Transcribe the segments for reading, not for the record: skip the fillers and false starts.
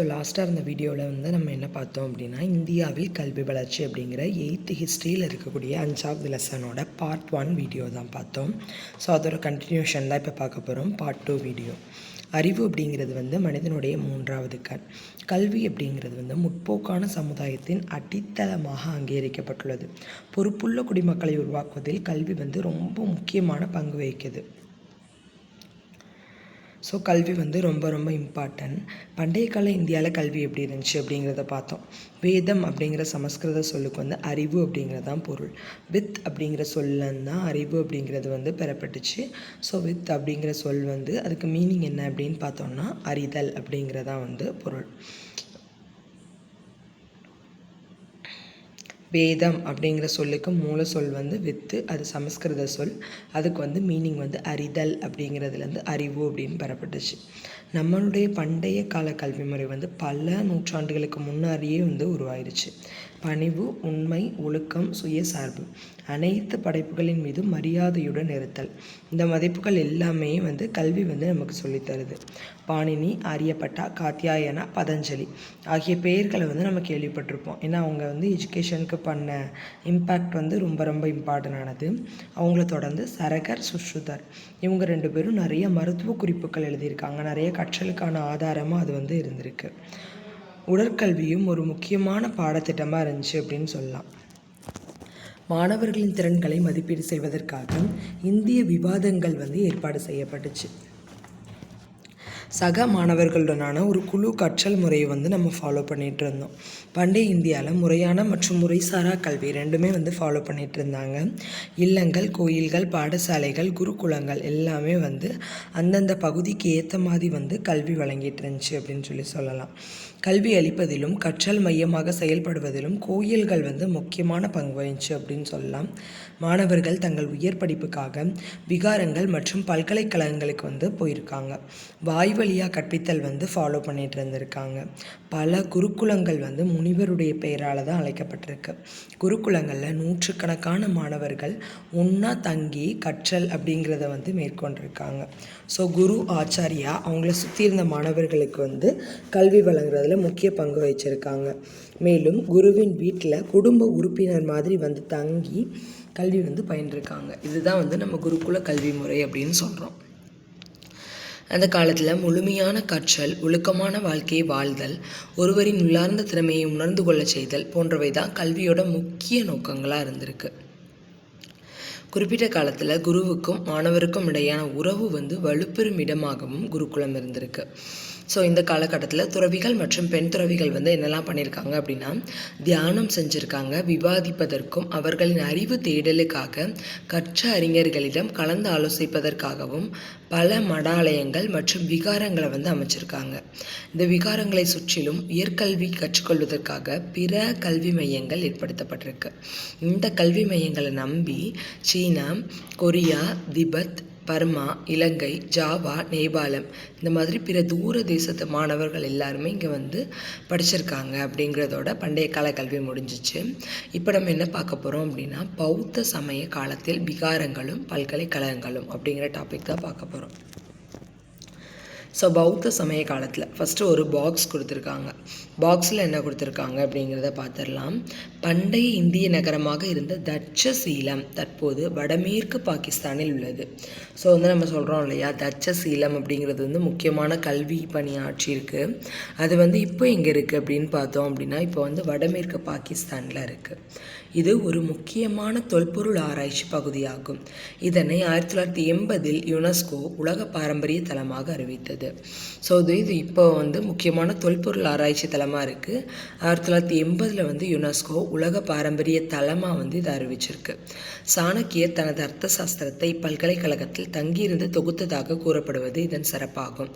லாஸ்ட்டாக இருந்த வீடியோவில் வந்து நம்ம என்ன பார்த்தோம் அப்படின்னா, இந்தியாவில் கல்வி வளர்ச்சி அப்படிங்கிற 8th ஹிஸ்ட்ரியில் இருக்கக்கூடிய 5வது லெசனோட பார்ட் 1 வீடியோ தான் பார்த்தோம். அதோட கண்டினியூஷன் தான் இப்போ பார்க்க போகிறோம். Part 2 video. அறிவு அப்படிங்கிறது வந்து மனிதனுடைய 3வது கண். கல்வி அப்படிங்கிறது வந்து முற்போக்கான சமுதாயத்தின் அடித்தளமாக அங்கீகரிக்கப்பட்டுள்ளது. பொறுப்புள்ள குடிமக்களை உருவாக்குவதில் கல்வி வந்து ரொம்ப முக்கியமான பங்கு வகிக்குது. கல்வி வந்து ரொம்ப இம்பார்ட்டன்ட். பண்டைய கால இந்தியாவில் கல்வி எப்படி இருந்துச்சு அப்படிங்கிறத பார்த்தோம். வேதம் அப்படிங்கிற சமஸ்கிருத சொல்லுக்கு வந்து அறிவு அப்படிங்கிறது தான் பொருள். வித் அப்படிங்கிற சொல்லந்தான் அறிவு அப்படிங்கிறது வந்து பெறப்பட்டுச்சு. வித் அப்படிங்கிற சொல் வந்து அதுக்கு மீனிங் என்ன அப்படின்னு பார்த்தோம்னா அறிதல் அப்படிங்கிறதான் வந்து பொருள். வேதம் அப்படிங்கிற சொல்லுக்கு மூல சொல் வந்து வித்து, அது சமஸ்கிருத சொல். அதுக்கு வந்து மீனிங் வந்து அறிதல் அப்படிங்கிறதுலேருந்து அறிவு அப்படின்னு பெறப்பட்டுச்சு. நம்மளுடைய பண்டைய கால கல்வி முறை வந்து பல நூற்றாண்டுகளுக்கு முன்னாடியே வந்து உருவாயிருச்சு. பணிவு, உண்மை, ஒழுக்கம், சுயசார்பு, அனைத்து படைப்புகளின் மீது மரியாதையுடன் இருத்தல், இந்த மதிப்புகள் எல்லாமே வந்து கல்வி வந்து நமக்கு சொல்லித்தருது. பாணினி, ஆரியப்பட்டா, காத்தியாயனா, பதஞ்சலி ஆகிய பெயர்களை வந்து நம்ம கேள்விப்பட்டிருப்போம். ஏன்னா அவங்க வந்து எஜுகேஷனுக்கு பண்ண இம்பேக்ட் வந்து ரொம்ப இம்பார்ட்டண்டானது. அவங்கள தொடர்ந்து சரகர், சுஷ்ருதர் இவங்க 2 பேரும் நிறைய மருத்துவ குறிப்புகள் எழுதியிருக்காங்க. நிறைய கற்றலுக்கான ஆதாரமாக அது வந்து இருந்திருக்கு. உடற்கல்வியும் ஒரு முக்கியமான பாடத்திட்டமாக இருந்துச்சு அப்படின்னு சொல்லலாம். மாணவர்களின் திறன்களை மதிப்பீடு செய்வதற்காக இந்திய விவாதங்கள் வந்து ஏற்பாடு செய்யப்பட்டுச்சு. சக மாணவர்களுடனான ஒரு குழு கற்றல் முறையை வந்து நம்ம ஃபாலோ பண்ணிகிட்டு இருந்தோம். பண்டைய இந்தியாவில் முறையான மற்றும் முறைசாரா கல்வி ரெண்டுமே வந்து ஃபாலோ பண்ணிகிட்டு இருந்தாங்க. இல்லங்கள், கோயில்கள், பாடசாலைகள், குருகுலங்கள் எல்லாமே வந்து அந்தந்த பகுதிக்கு ஏற்ற மாதிரி வந்து கல்வி வழங்கிட்டு இருந்துச்சு அப்படின்னு சொல்லலாம். கல்வி அளிப்பதிலும் கற்றல் மையமாக செயல்படுவதிலும் கோயில்கள் வந்து முக்கியமான பங்கு வகிச்சு அப்படின்னு சொல்லலாம். மாணவர்கள் தங்கள் உயர் படிப்புக்காக விகாரங்கள் மற்றும் பல்கலைக்கழகங்களுக்கு வந்து போயிருக்காங்க. வாய்வழியாக கற்பித்தல் வந்து ஃபாலோ பண்ணிட்டு இருந்திருக்காங்க. பல குருகுலங்கள் வந்து முனிவருடைய பெயரால் தான் அழைக்கப்பட்டிருக்கு. குருகுலங்களில் நூற்றுக்கணக்கான மாணவர்கள் ஒன்றா தங்கி கற்றல் அப்படிங்கிறத வந்து மேற்கொண்டிருக்காங்க. குரு, ஆச்சாரியா அவங்கள சுற்றி இருந்த மாணவர்களுக்கு வந்து கல்வி வழங்குறதுல முக்கிய பங்கு வகிச்சிருக்காங்க. மேலும் குருவின் வீட்டில் குடும்ப உறுப்பினர் மாதிரி வந்து தங்கி கல்வி வந்து பயின்றிருக்காங்க. இதுதான் வந்து நம்ம குருகுல கல்வி முறை அப்படின்னு சொல்கிறோம். அந்த காலத்தில் முழுமையான கற்றல், ஒழுக்கமான வாழ்க்கையை வாழ்தல், ஒருவரின் உள்ளார்ந்த திறமையை உணர்ந்து கொள்ள செய்தல் போன்றவை தான் கல்வியோட முக்கிய நோக்கங்களாக இருந்திருக்கு. குறிப்பிட்ட காலத்தில் குருவுக்கும் மாணவருக்கும் இடையான உறவு வந்து வலுப்பெறும் இடமாகவும் குருகுலம் இருந்திருக்கு. இந்த காலகட்டத்தில் துறவிகள் மற்றும் பெண் துறவிகள் வந்து என்னெல்லாம் பண்ணியிருக்காங்க அப்படின்னா, தியானம் செஞ்சுருக்காங்க. விவாதிப்பதற்கும் அவர்களின் அறிவு தேடலுக்காக கற்ற அறிஞர்களிடம் கலந்து ஆலோசிப்பதற்காகவும் பல மடாலயங்கள் மற்றும் விகாரங்களை வந்து அமைச்சிருக்காங்க. இந்த விகாரங்களை சுற்றிலும் உயர்கல்வி கற்றுக்கொள்வதற்காக பிற கல்வி மையங்கள் ஏற்படுத்தப்பட்டிருக்கு. இந்த கல்வி மையங்களை நம்பி சீனா, கொரியா, திபெத், பர்மா, இலங்கை, ஜாவா, நேபாளம் இந்த மாதிரி பிற தூர தேசத்து மாணவர்கள் எல்லாருமே இங்கே வந்து படிச்சிருக்காங்க அப்படிங்கிறதோட பண்டைய கால கல்வி முடிஞ்சிச்சு. இப்போ நம்ம என்ன பார்க்க போகிறோம் அப்படின்னா, பௌத்த சமய காலத்தில் விகாரங்களும் பல்கலைக்கழகங்களும் அப்படிங்கிற டாபிக் தான் பார்க்க போகிறோம். பௌத்த சமய காலத்தில் ஃபஸ்ட்டு ஒரு பாக்ஸ் கொடுத்துருக்காங்க. பாக்ஸில் என்ன கொடுத்துருக்காங்க அப்படிங்கிறத பார்த்துடலாம். பண்டைய இந்திய நகரமாக இருந்த தட்சசீலம் தற்போது வடமேற்கு பாகிஸ்தானில் உள்ளது. வந்து நம்ம சொல்கிறோம் இல்லையா, தட்சசீலம் அப்படிங்கிறது வந்து முக்கியமான கல்வி பணியாற்றி இருக்குது. அது வந்து இப்போ எங்கே இருக்குது அப்படின்னு பார்த்தோம் அப்படின்னா, இப்போ வந்து வடமேற்கு பாகிஸ்தானில் இருக்குது. இது ஒரு முக்கியமான தொல்பொருள் ஆராய்ச்சி பகுதியாகும். இதனை 1980 யுனெஸ்கோ உலக பாரம்பரிய தலமாக அறிவித்தது. இது இப்போ வந்து முக்கியமான தொல்பொருள் ஆராய்ச்சி தலமாக இருக்குது. 1980 வந்து யுனெஸ்கோ உலக பாரம்பரிய தலமாக வந்து இதை அறிவிச்சிருக்கு. சாணக்கியர் தனது அர்த்த சாஸ்திரத்தை பல்கலைக்கழகத்தில் தங்கியிருந்து தொகுத்ததாக கூறப்படுவது இதன் சிறப்பாகும்.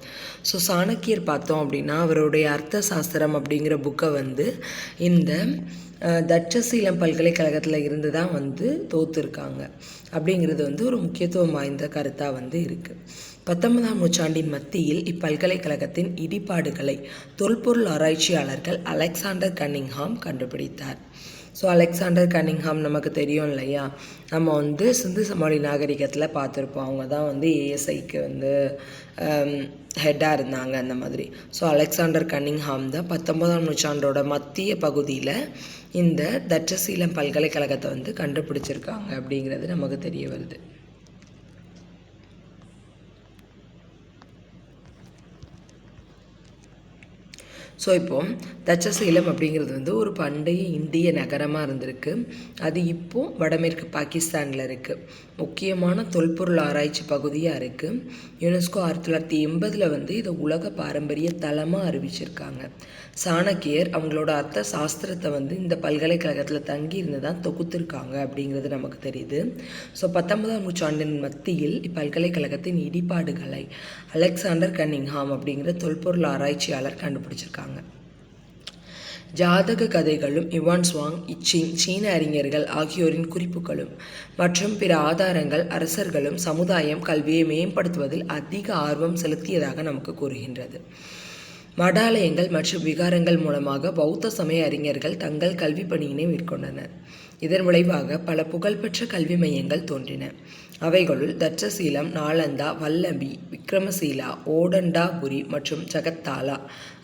சாணக்கியர் பார்த்தோம் அப்படின்னா, அவருடைய அர்த்த சாஸ்திரம் அப்படிங்கிற புக்கை வந்து இந்த தட்சசீலம் பல்கலைக்கழகத்தில் இருந்து தான் வந்து தோற்றுருக்காங்க அப்படிங்கிறது வந்து ஒரு முக்கியத்துவம் வாய்ந்த கருத்தாக வந்து இருக்குது. 19ஆம் நூற்றாண்டின் மத்தியில் இப்பல்கலைக்கழகத்தின் இடிபாடுகளை தொல்பொருள் ஆராய்ச்சியாளர்கள் அலெக்சாண்டர் கன்னிங்ஹாம் கண்டுபிடித்தார். ஸோ அலெக்சாண்டர் கன்னிங்ஹாம் நமக்கு தெரியும் இல்லையா, நம்ம வந்து சிந்து சமவெளி நாகரிகத்தில் பார்த்துருப்போம். அவங்க தான் வந்து ஏஎஸ்ஐக்கு வந்து ஹெட்டாக இருந்தாங்க அந்த மாதிரி. ஸோ அலெக்சாண்டர் கன்னிங்ஹாம் தான் 19ஆம் நூற்றாண்டோட மத்திய பகுதியில் இந்த தட்சசீலம் பல்கலைக்கழகத்தை வந்து கண்டுபிடிச்சிருக்காங்க அப்படிங்கிறது நமக்கு தெரிய வருது. ஸோ இப்போது தட்சசீலம் அப்படிங்கிறது வந்து ஒரு பண்டைய இந்திய நகரமாக இருந்திருக்கு. அது இப்போது வடமேற்கு பாகிஸ்தானில் இருக்குது. முக்கியமான தொல்பொருள் ஆராய்ச்சி பகுதியாக இருக்குது. யுனெஸ்கோ 1980 வந்து இதை உலக பாரம்பரிய தலமாக அறிவிச்சிருக்காங்க. சாணக்கியர் அவங்களோட அர்த்த சாஸ்திரத்தை வந்து இந்த பல்கலைக்கழகத்தில் தங்கியிருந்து தான் தொகுத்திருக்காங்க அப்படிங்கிறது நமக்கு தெரியுது. ஸோ 19ஆம் நூற்றாண்டின் மத்தியில் இப்பல்கலைக்கழகத்தின் இடிபாடுகளை அலெக்சாண்டர் கன்னிங்ஹாம் அப்படிங்கிற தொல்பொருள் ஆராய்ச்சியாளர் கண்டுபிடிச்சிருக்காங்க. ஜாதக கதைகளும் யுவான் சுவாங், இச்சிங், சீன அறிஞர்கள் ஆகியோரின் குறிப்புகளும் மற்றும் பிற ஆதாரங்கள் அரசர்களும் சமுதாயம் கல்வியை மேம்படுத்துவதில் அதிக ஆர்வம் செலுத்தியதாக நமக்கு கூறுகின்றது. மடாலயங்கள் மற்றும் விகாரங்கள் மூலமாக பௌத்த சமய அறிஞர்கள் தங்கள் கல்வி பணியினை மேற்கொண்டனர். இதன் விளைவாக பல புகழ்பெற்ற கல்வி மையங்கள் தோன்றின. அவைகளுள் தட்சசீலம், நாலந்தா, வல்லபி, விக்ரமசீலா, ஓடண்டாபுரி மற்றும் ஜகத்தாலா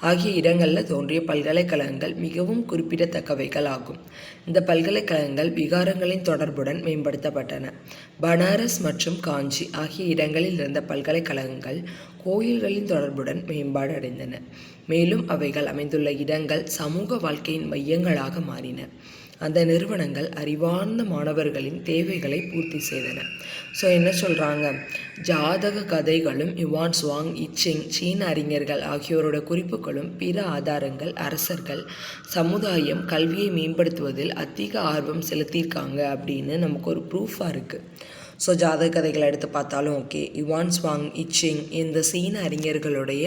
ஆகிய இடங்களில் தோன்றிய பல்கலைக்கழகங்கள் மிகவும் குறிப்பிடத்தக்கவைகள் ஆகும். இந்த பல்கலைக்கழகங்கள் விகாரங்களின் தொடர்புடன் மேம்படுத்தப்பட்டன. பனாரஸ் மற்றும் காஞ்சி ஆகிய இடங்களில் இருந்த பல்கலைக்கழகங்கள் கோயில்களின் தொடர்புடன் மேம்பாடு அடைந்தன. மேலும் அவைகள் அமைந்துள்ள இடங்கள் சமூக வாழ்க்கையின் மையங்களாக மாறின. அந்த நிறுவனங்கள் அறிவார்ந்த மாணவர்களின் தேவைகளை பூர்த்தி செய்தன. ஸோ என்ன சொல்கிறாங்க, ஜாதக கதைகளும் யுவான் சுவாங், இச்சிங், சீன அறிஞர்கள் ஆகியோரோட குறிப்புகளும் பிற ஆதாரங்கள் அரசர்கள் சமுதாயம் கல்வியை மேம்படுத்துவதில் அதிக ஆர்வம் செலுத்தியிருக்காங்க அப்படின்னு நமக்கு ஒரு ப்ரூஃபாக இருக்குது. ஸோ ஜாதக கதைகளை எடுத்து பார்த்தாலும் ஓகே, யுவான் சுவாங், இச்சிங் இந்த சீன அறிஞர்களுடைய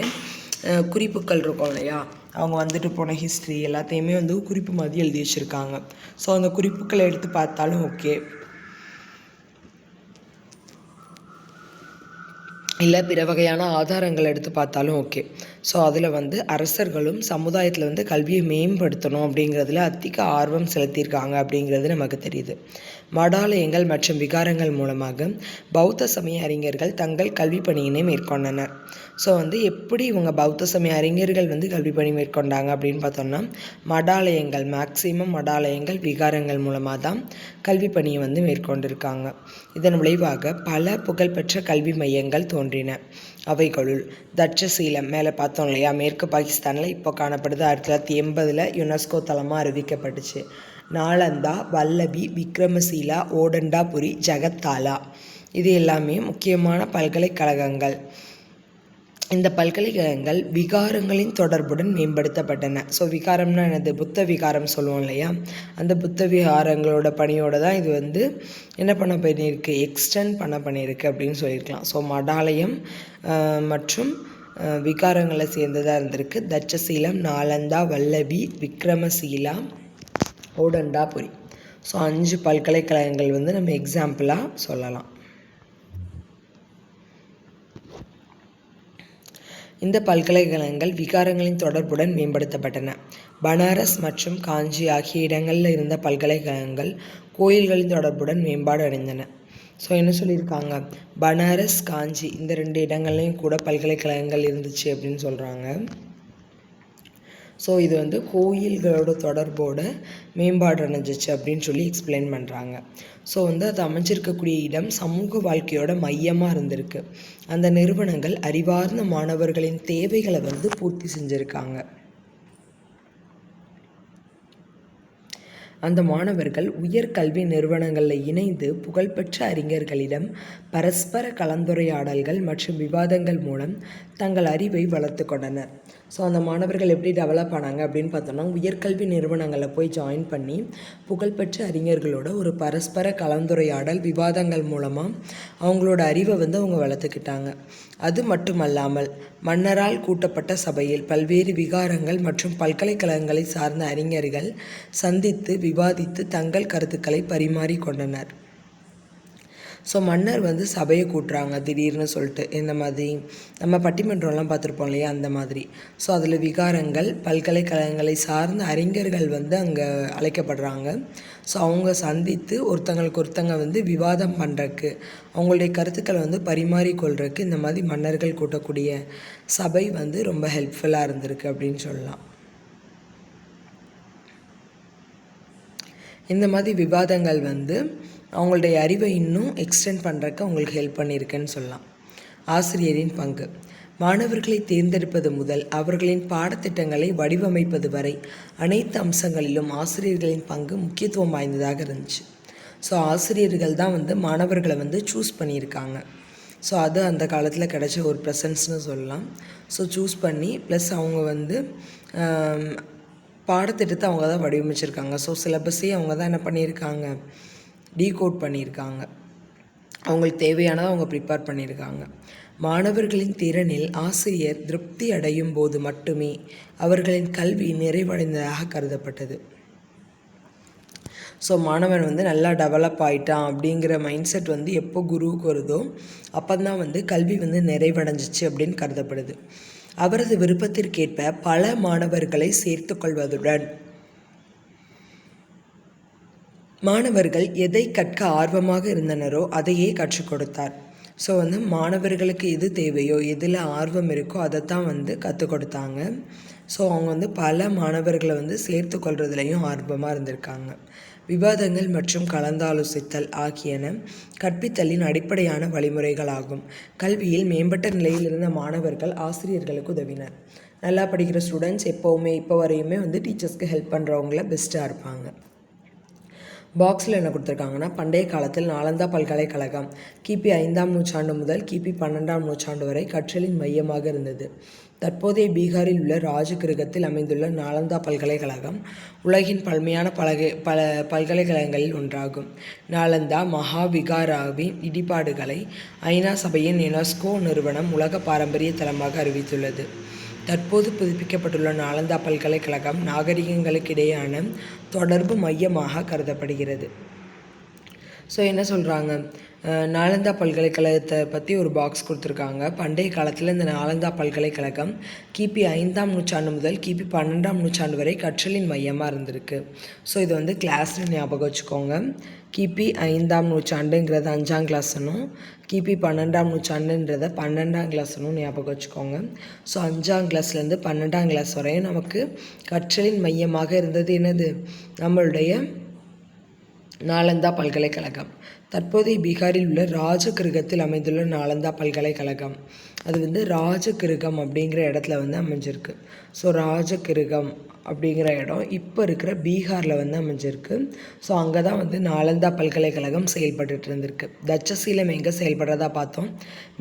குறிப்புகள் இருக்கும் இல்லையா, அவங்க வந்துட்டு போன ஹிஸ்ட்ரி எல்லாத்தையுமே வந்து குறிப்பு மாதிரி எழுதி வச்சுருக்காங்க. ஸோ அந்த குறிப்புகளை எடுத்து பார்த்தாலும் ஓகே, இல்லை பிற வகையான ஆதாரங்கள் எடுத்து பார்த்தாலும் ஓகே. ஸோ அதில் வந்து அரசர்களும் சமுதாயத்தில் வந்து கல்வியை மேம்படுத்தணும் அப்படிங்கிறதுல அதிக ஆர்வம் செலுத்தியிருக்காங்க அப்படிங்கிறது நமக்கு தெரியுது. மடாலயங்கள் மற்றும் விகாரங்கள் மூலமாக பௌத்த சமய அறிஞர்கள் தங்கள் கல்வி பணியினை மேற்கொண்டனர். ஸோ வந்து எப்படி இவங்க பௌத்த சமய அறிஞர்கள் வந்து கல்வி பணி மேற்கொண்டாங்க அப்படின்னு பார்த்தோம்னா, மடாலயங்கள் மேக்சிமம் மடாலயங்கள் விகாரங்கள் மூலமாக தான் கல்வி பணியை வந்து மேற்கொண்டிருக்காங்க. இதன் விளைவாக பல புகழ்பெற்ற கல்வி மையங்கள் தோன்றின. அவைகளுள் தட்சசீலம் மேலே பார்த்தோம் இல்லையா, மேற்கு பாகிஸ்தானில் இப்போ காணப்படுது. 1980 யுனெஸ்கோ தலமாக அறிவிக்கப்பட்டுச்சு. நாலந்தா, வல்லபி, விக்ரமசீலா, ஓடண்டாபுரி, ஜகத்தாலா இது எல்லாமே முக்கியமான பல்கலைக்கழகங்கள். இந்த பல்கலைக்கழகங்கள் விகாரங்களின் தொடர்புடன் மேம்படுத்தப்பட்டன. ஸோ விகாரம்னா என்னது, புத்த விகாரம் சொல்லுவோம் இல்லையா, அந்த புத்த விகாரங்களோட பணியோடு தான் இது வந்து என்ன பண்ண பண்ணியிருக்கு, எக்ஸ்டெண்ட் பண்ணியிருக்கு அப்படின்னு சொல்லியிருக்கலாம். ஸோ மடாலயம் மற்றும் விகாரங்களை சேர்ந்ததாக இருந்திருக்கு. தட்சசீலம், நாலந்தா, வல்லபி, விக்ரமசீலா, ஓடண்டாபுரி. ஸோ 5 பல்கலைக்கழகங்கள் வந்து நம்ம எக்ஸாம்பிளாக சொல்லலாம். இந்த பல்கலைக்கழகங்கள் விகாரங்களின் தொடர்புடன் மேம்படுத்தப்பட்டன. பனாரஸ் மற்றும் காஞ்சி ஆகிய இடங்களில் இருந்த பல்கலைக்கழகங்கள் கோயில்களின் தொடர்புடன் மேம்பாடு அடைந்தன. ஸோ என்ன சொல்லியிருக்காங்க, பனாரஸ், காஞ்சி இந்த 2 இடங்கள்லையும் கூட பல்கலைக்கழகங்கள் இருந்துச்சு அப்படின்னு சொல்கிறாங்க. ஸோ இது வந்து கோயில்களோட தொடர்போடு மேம்பாடு அடைஞ்சிச்சு அப்படின்னு சொல்லி எக்ஸ்பிளைன் பண்ணுறாங்க. ஸோ வந்து அது அமைஞ்சிருக்கக்கூடிய இடம் சமூக வாழ்க்கையோட மையமாக இருந்திருக்கு. அந்த நிறுவனங்கள் அறிவார்ந்த மாணவர்களின் தேவைகளை வந்து பூர்த்தி செஞ்சுருக்காங்க. அந்த மாணவர்கள் உயர்கல்வி நிறுவனங்களில் இணைந்து புகழ்பெற்ற அறிஞர்களிடம் பரஸ்பர கலந்துரையாடல்கள் மற்றும் விவாதங்கள் மூலம் தங்கள் அறிவை வளர்த்து கொண்டனர். ஸோ அந்த மாணவர்கள் எப்படி டெவலப் ஆனாங்க அப்படின்னு பார்த்தோம்னா, உயர்கல்வி நிறுவனங்களில் போய் ஜாயின் பண்ணி புகழ்பெற்ற அறிஞர்களோட ஒரு பரஸ்பர கலந்துரையாடல் விவாதங்கள் மூலமாக அவங்களோட அறிவை வந்து அவங்க வளர்த்துக்கிட்டாங்க. அது மட்டுமல்லாமல் மன்னரால் கூட்டப்பட்ட சபையில் பல்வேறு விகாரங்கள் மற்றும் பல்கலைக்கழகங்களை சார்ந்த அறிஞர்கள் சந்தித்து விவாதித்து தங்கள் கருத்துக்களை பரிமாறிக்கொண்டனர். ஸோ மன்னர் வந்து சபையை கூட்டுறாங்க திடீர்னு சொல்லிட்டு, இந்த மாதிரி நம்ம பட்டிமன்றம்லாம் பார்த்துருப்போம் இல்லையா, அந்த மாதிரி. ஸோ அதில் விகாரங்கள், பல்கலைக்கழகங்களை சார்ந்த அறிஞர்கள் வந்து அங்கே அழைக்கப்படுறாங்க. ஸோ அவங்க சந்தித்து ஒருத்தங்களுக்கு ஒருத்தங்க வந்து விவாதம் பண்ணுறக்கு, அவங்களுடைய கருத்துக்களை வந்து பரிமாறிக்கொள்றதுக்கு இந்த மாதிரி மன்னர்கள் கூட்டக்கூடிய சபை வந்து ரொம்ப ஹெல்ப்ஃபுல்லாக இருந்திருக்கு அப்படின்னு சொல்லலாம். இந்த மாதிரி விவாதங்கள் வந்து அவங்களுடைய அறிவை இன்னும் எக்ஸ்டெண்ட் பண்ணுறதுக்கு அவங்களுக்கு ஹெல்ப் பண்ணியிருக்குன்னு சொல்லலாம். ஆசிரியரின் பங்கு. மாணவர்களை தேர்ந்தெடுப்பது முதல் அவர்களின் பாடத்திட்டங்களை வடிவமைப்பது வரை அனைத்து அம்சங்களிலும் ஆசிரியர்களின் பங்கு முக்கியத்துவம் வாய்ந்ததாக இருந்துச்சு. ஸோ ஆசிரியர்கள் தான் வந்து மாணவர்களை வந்து சூஸ் பண்ணியிருக்காங்க. ஸோ அது அந்த காலத்தில் கிடைச்ச ஒரு ப்ரெசன்ஸ்னு சொல்லலாம். ஸோ சூஸ் பண்ணி ப்ளஸ் அவங்க வந்து பாடத்திட்டத்தை அவங்க தான் வடிவமைச்சிருக்காங்க. ஸோ சிலபஸையும் அவங்க தான் என்ன பண்ணியிருக்காங்க, டீகோட் பண்ணியிருக்காங்க. அவங்களுக்கு தேவையானதை அவங்க ப்ரிப்பேர் பண்ணியிருக்காங்க. மாணவர்களின் திறனில் ஆசிரியர் திருப்தி அடையும் போது மட்டுமே அவர்களின் கல்வி நிறைவடைந்ததாக கருதப்பட்டது. ஸோ மாணவன் வந்து நல்லா டெவலப் ஆகிட்டான் அப்படிங்கிற மைண்ட் செட் வந்து எப்போ குருவுக்கு வருதோ அப்போ தான் வந்து கல்வி வந்து நிறைவடைஞ்சிச்சு அப்படின்னு கருதப்படுது. அவரது விருப்பத்திற்கேற்ப பல மாணவர்களை சேர்த்து கொள்வதுடன் மாணவர்கள் எதை கற்க ஆர்வமாக இருந்தனரோ அதையே கற்றுக் கொடுத்தார். ஸோ வந்து மாணவர்களுக்கு எது தேவையோ, எதில் ஆர்வம் இருக்கோ அதைத்தான் வந்து கற்றுக் கொடுத்தாங்க. ஸோ அவங்க வந்து பல மாணவர்களை வந்து சேர்த்து கொள்றதுலையும் ஆர்வமாக இருந்திருக்காங்க. விவாதங்கள் மற்றும் கலந்தாலோசித்தல் ஆகியன கற்பித்தலின் அடிப்படையான வழிமுறைகள் ஆகும். கல்வியில் மேம்பட்ட நிலையில் இருந்த மாணவர்கள் ஆசிரியர்களுக்கு உதவினர். நல்லா படிக்கிற ஸ்டூடெண்ட்ஸ் எப்போவுமே இப்போ வரையுமே வந்து டீச்சர்ஸ்க்கு ஹெல்ப் பண்ணுறவங்கள பெஸ்ட்டாக இருப்பாங்க. பாக்ஸில் என்ன கொடுத்துருக்காங்கன்னா, பண்டைய காலத்தில் நாலந்தா பல்கலைக்கழகம் கிபி 5ஆம் நூற்றாண்டு முதல் கிபி 12ஆம் நூற்றாண்டு வரை கற்றலின் மையமாக இருந்தது. தற்போதைய பீகாரில் உள்ள ராஜகிருகத்தில் அமைந்துள்ள நாலந்தா பல்கலைக்கழகம் உலகின் பழமையான பல்கலைக்கழகங்களில் ஒன்றாகும். நாலந்தா மகாவிகாராவின் இடிபாடுகளை ஐநா சபையின் யுனெஸ்கோ நிறுவனம் உலக பாரம்பரிய தலமாக அறிவித்துள்ளது. தற்போது புதுப்பிக்கப்பட்டுள்ள நாலந்தா பல்கலைக்கழகம் நாகரிகங்களுக்கிடையான தொடர்பு மையமாக கருதப்படுகிறது. ஸோ என்ன சொல்கிறாங்க, நாலந்தா பல்கலைக்கழகத்தை பற்றி ஒரு பாக்ஸ் கொடுத்துருக்காங்க. பண்டைய காலத்தில் இந்த நாலந்தா பல்கலைக்கழகம் கிபி 5ஆம் நூற்றாண்டு முதல் கிபி 12ஆம் நூற்றாண்டு வரை கற்றலின் மையமாக இருந்திருக்கு. ஸோ இது வந்து கிளாஸில் ஞாபகம் வச்சுக்கோங்க. கிபி 5ஆம் நூற்றாண்டுங்கிறது 5ஆம் கிளாஸ்னும், கிபி 12ஆம் நூற்றாண்டுன்றதை 12ஆம் கிளாஸ்னும் ஞாபகம் வச்சுக்கோங்க. ஸோ 5ஆம் கிளாஸ்லேருந்து 12ஆம் கிளாஸ் வரையும் நமக்கு கற்றலின் மையமாக இருந்தது என்னது, நம்மளுடைய நாலந்தா பல்கலைக்கழகம். தற்போதைய பீகாரில் உள்ள ராஜகிருகத்தில் அமைந்துள்ள நாலந்தா பல்கலைக்கழகம் அது வந்து ராஜகிருகம் அப்படிங்கிற இடத்துல வந்து அமைஞ்சிருக்கு. ஸோ ராஜகிருகம் அப்படிங்கிற இடம் இப்போ இருக்கிற பீகாரில் வந்து அமைஞ்சிருக்கு. ஸோ அங்கே தான் வந்து நாலந்தா பல்கலைக்கழகம் செயல்பட்டு இருந்திருக்கு. தட்சசீலம் எங்கே செயல்படுறதா பார்த்தோம்,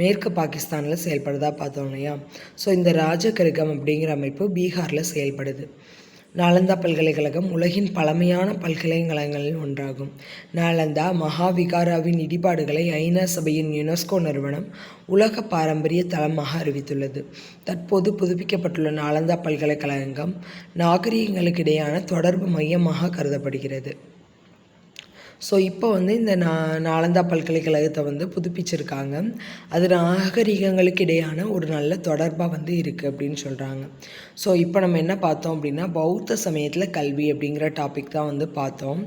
மேற்கு பாகிஸ்தானில் செயல்படுறதா பார்த்தோம் இல்லையா. ஸோ இந்த ராஜகிருகம் அப்படிங்கிற அமைப்பு பீகாரில் செயல்படுது. நாலந்தா பல்கலைக்கழகம் உலகின் பழமையான பல்கலைக்கழகங்களில் ஒன்றாகும். நாலந்தா மகாவிகாராவின் இடிபாடுகளை ஐநா சபையின் யுனெஸ்கோ நிறுவனம் உலக பாரம்பரிய தலமாக அறிவித்துள்ளது. தற்போது புதுப்பிக்கப்பட்டுள்ள நாலந்தா பல்கலைக்கழகம் நாகரிகங்களுக்கிடையான தொடர்பு மையமாக கருதப்படுகிறது. ஸோ இப்போ வந்து இந்த நாலந்தா பல்கலைக்கழகத்தை வந்து புதுப்பிச்சிருக்காங்க. அது நாகரிகங்களுக்கு இடையான ஒரு நல்ல தொடர்பாக வந்து இருக்குது அப்படின்னு சொல்கிறாங்க. ஸோ இப்போ நம்ம என்ன பார்த்தோம் அப்படின்னா, பௌத்த சமயத்தில் கல்வி அப்படிங்கிற டாபிக் தான் வந்து பார்த்தோம்.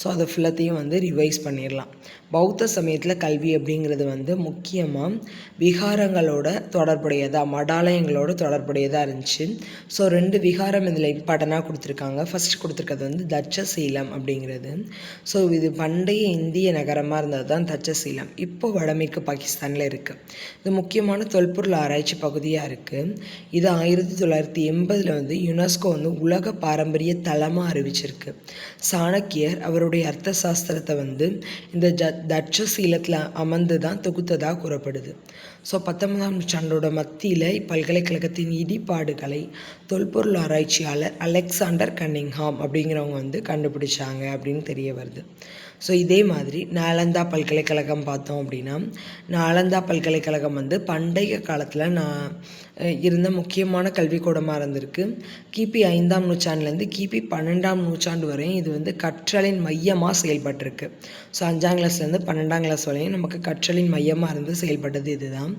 ஸோ அதை ஃபுல்லத்தையும் வந்து ரிவைஸ் பண்ணிடலாம். பௌத்த சமயத்தில் கல்வி அப்படிங்கிறது வந்து முக்கியமாக விகாரங்களோட தொடர்புடையதாக, மடாலயங்களோட தொடர்புடையதாக இருந்துச்சு. ஸோ 2 விகாரம் இதில் இம்பார்ட்டனாக கொடுத்துருக்காங்க. ஃபஸ்ட்டு கொடுத்துருக்கிறது வந்து தட்சசீலம் அப்படிங்கிறது. ஸோ இது பண்டைய இந்திய நகரமாக இருந்தது தான் தட்சசீலம். இப்போ வடமேற்கு பாகிஸ்தானில் இருக்குது. இது முக்கியமான தொல்பொருள் ஆராய்ச்சி பகுதியாக இருக்குது. இது 1980 வந்து யுனெஸ்கோ வந்து உலக பாரம்பரிய தலமாக அறிவிச்சிருக்கு. சாணக்கியர் அவருடைய அர்த்த சாஸ்திரத்தை வந்து இந்த தட்சசீலத்தில் அமர்ந்து தான் தொகுத்ததாக கூறப்படுது. ஸோ 19ஆம் நூற்றாண்டோட மத்தியில் இப்பல்கலைக்கழகத்தின் இடிபாடுகளை தொல்பொருள் ஆராய்ச்சியாளர் அலெக்சாண்டர் கன்னிங்ஹாம் அப்படிங்கிறவங்க வந்து கண்டுபிடிச்சாங்க அப்படின்னு தெரிய வருது. ஸோ இதே மாதிரி நாலந்தா பல்கலைக்கழகம் பார்த்தோம் அப்படின்னா, நாலந்தா பல்கலைக்கழகம் வந்து பண்டைய காலத்தில் இருந்த முக்கியமான கல்விக்கூடமாக இருந்திருக்கு. கிபி 5ஆம் நூற்றாண்டுலேருந்து கிபி 12ஆம் நூற்றாண்டு வரையும் இது வந்து கற்றலின் மையமாக செயல்பட்டிருக்கு. ஸோ 5ஆம் கிளாஸ்லேருந்து 12ஆம் கிளாஸ் வரையும் நமக்கு கற்றலின் மையமாக இருந்து செயல்பட்டது இதுதான்.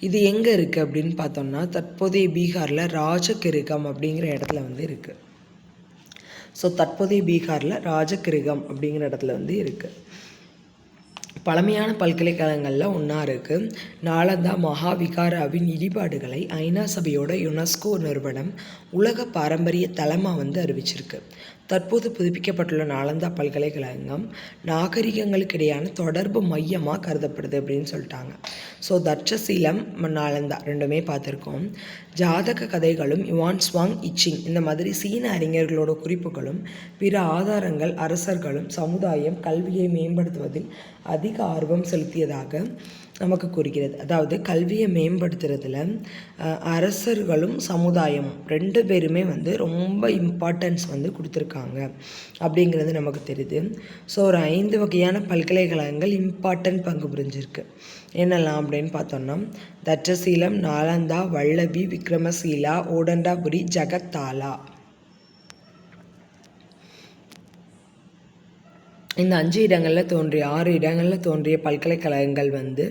இது எங்கே இருக்குது அப்படின்னு பார்த்தோம்னா, தற்போதைய பீகாரில் ராஜகிருகம் அப்படிங்கிற இடத்துல வந்து இருக்குது. ஸோ தற்போதைய பீகாரில் ராஜகிருகம் அப்படிங்கிற இடத்துல வந்து இருக்குது. பழமையான பல்கலைக்கழகங்களில் ஒன்றா இருக்குது. நாலந்தா மகாவிகாராவின் இடிபாடுகளை ஐநா சபையோட யுனெஸ்கோ நிறுவனம் உலக பாரம்பரிய தலமாக வந்து அறிவிச்சிருக்கு. தற்போது புதுப்பிக்கப்பட்டுள்ள நாலந்தா பல்கலைக்கழகம் நாகரிகங்களுக்கு இடையான தொடர்பு மையமாக கருதப்படுது அப்படின்னு சொல்லிட்டாங்க. ஸோ தட்சசீலம் நாலந்தா ரெண்டுமே பார்த்துருக்கோம். ஜாதக கதைகளும் யுவான் ஸ்வாங் இச்சிங் இந்த மாதிரி சீன அறிஞர்களோட குறிப்புகளும் பிற ஆதாரங்கள் அரசர்களும் சமுதாயம் கல்வியை மேம்படுத்துவதில் அதிக ஆர்வம் செலுத்தியதாக நமக்கு கூறுகிறது. அதாவது கல்வியை மேம்படுத்துறதுல அரசர்களும் சமுதாயமும் 2 பேருமே வந்து ரொம்ப இம்பார்ட்டன்ஸ் வந்து கொடுத்துருக்காங்க அப்படிங்கிறது நமக்கு தெரியுது. ஸோ ஒரு 5 வகையான பல்கலைக்கழகங்கள் இம்பார்ட்டன்ட் பங்கு புரிஞ்சிருக்கு. என்னெல்லாம் அப்படின்னு பார்த்தோம்னா, தட்சசீலம், நாலந்தா, வல்லபி, விக்ரமசீலா, ஓடண்டாபுரி, ஜகத்தாலா. இந்த 5 இடங்களில் தோன்றிய 6 இடங்களில் தோன்றிய பல்கலைக்கழகங்கள் வந்து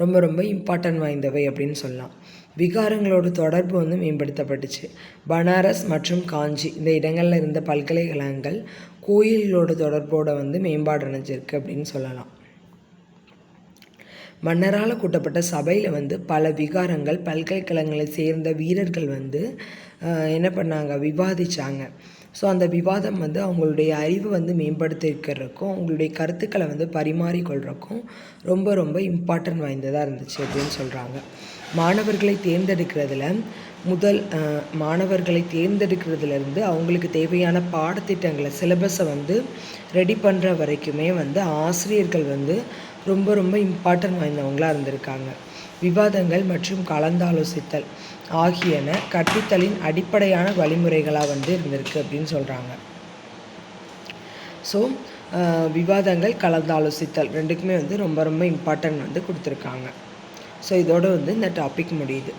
ரொம்ப ரொம்ப இம்பார்ட்டன்ட் வாய்ந்தவை அப்படின்னு சொல்லலாம். விகாரங்களோட தொடர்பு வந்து மேம்படுத்தப்பட்டுச்சு. பனாரஸ் மற்றும் காஞ்சி இந்த இடங்களில் இருந்த பல்கலைக்கழகங்கள் கோயில்களோட தொடர்போடு வந்து மேம்பாடு அடைஞ்சிருக்கு அப்படின்னு சொல்லலாம். மன்னரால் கூட்டப்பட்ட சபையில் வந்து பல விகாரங்கள் பல்கலைக்கழகங்களை சேர்ந்த வீரர்கள் வந்து என்ன பண்ணாங்க, விவாதித்தாங்க. ஸோ அந்த விவாதம் வந்து அவங்களுடைய அறிவு வந்து மேம்படுத்திக்கிறதுக்கும் அவங்களுடைய கருத்துக்களை வந்து பரிமாறிக்கொள்கிறக்கும் ரொம்ப ரொம்ப இம்பார்ட்டன்ட் வாய்ந்ததாக இருந்துச்சு அப்படின்னு சொல்கிறாங்க. மாணவர்களை தேர்ந்தெடுக்கிறதுலேருந்து அவங்களுக்கு தேவையான பாடத்திட்டங்களை சிலபஸை வந்து ரெடி பண்ணுற வரைக்குமே வந்து ஆசிரியர்கள் வந்து ரொம்ப ரொம்ப இம்பார்ட்டன்ட் வாய்ந்தவங்களாக இருந்திருக்காங்க. விவாதங்கள் மற்றும் கலந்தாலோசித்தல் ஆகியன கற்பித்தலின் அடிப்படையான வழிமுறைகளாக வந்து இருந்திருக்கு அப்படின்னு சொல்கிறாங்க. ஸோ விவாதங்கள் கலந்தாலோசித்தல் ரெண்டுக்குமே வந்து ரொம்ப ரொம்ப இம்பார்ட்டன்ட் வந்து கொடுத்துருக்காங்க. ஸோ இதோடு வந்து இந்த டாபிக் முடியுது.